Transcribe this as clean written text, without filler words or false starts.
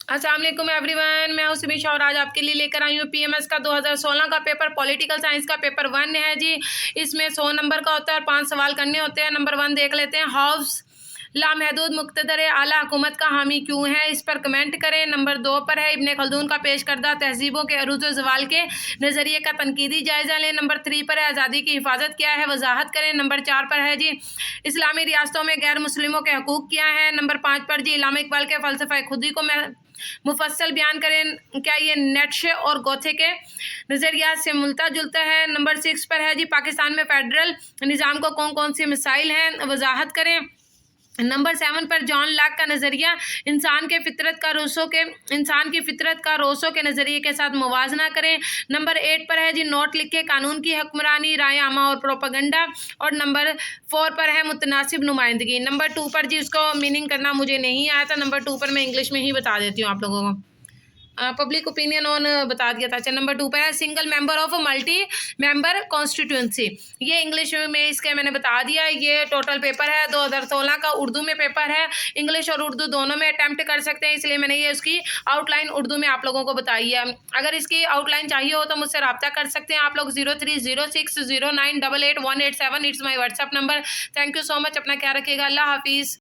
अस्सलाम वालेकुम एवरीवन, मैं हूं सिमीशा और आज आपके लिए लेकर आई हूं पीएमएस का 2016 का पेपर पॉलिटिकल साइंस का पेपर 1 है जी। इसमें 100 नंबर का होता है और 5 सवाल करने होते हैं। नंबर 1 देख लेते हैं। हाउस लामहदूद मुक़्तदर आला हुकूमत का हामी क्यों है, इस पर कमेंट करें। नंबर 2 पर है इब्न खल्दून का पेश करदा तहजीबों के अरूज व ज़वाल के नज़रिए का तनकीदी जायज़ा लें। नंबर 3 पर है आज़ादी की हिफाजत क्या है, वजाहत करें। नंबर 4 पर है जी इस्लामी रियासतों में गैर मुस्लिमों के हकूक़ क्या हैं। नंबर 5 पर जी इल्लामा इकबाल के फ़लसफ़ा खुदी को मुफस्सल बयान करें, क्या ये नीत्शे और गोथे के नज़रियात से मिलता जुलता है। नंबर 6 पर है जी पाकिस्तान में फेडरल निज़ाम को कौन कौन सी मिसाइल हैं, वजाहत करें। नंबर 7 पर जॉन लॉक का नज़रिया इंसान की फितरत का रोसों के नज़रिए के साथ मुवाजना करें। नंबर 8 पर है जी नोट लिखे कानून की हुक्मरानी, राय आमा और प्रोपेगेंडा। और नंबर 4 पर है मुतनासिब नुमाइंदगी। नंबर 2 पर जी उसको मीनिंग करना मुझे नहीं आया था। नंबर 2 पर मैं इंग्लिश में ही बता देती हूँ आप लोगों को। पब्लिक ओपिनियन ऑन बता दिया था। अच्छा, नंबर 2 पर है single member of multi member constituency. ये इंग्लिश में इसके मैंने बता दिया। ये टोटल पेपर है 2016 का, उर्दू में पेपर है। इंग्लिश और उर्दू दोनों में अटैम्प्ट कर सकते हैं, इसलिए मैंने ये उसकी आउटलाइन उर्दू में आप लोगों को बताई है। अगर इसकी आउटलाइन चाहिए हो तो मुझसे रब्ता कर सकते हैं आप लोग। 030609888187 it's my WhatsApp number. Thank you so much. अपना ख्याल रखिएगा। अल्लाह हाफिज़।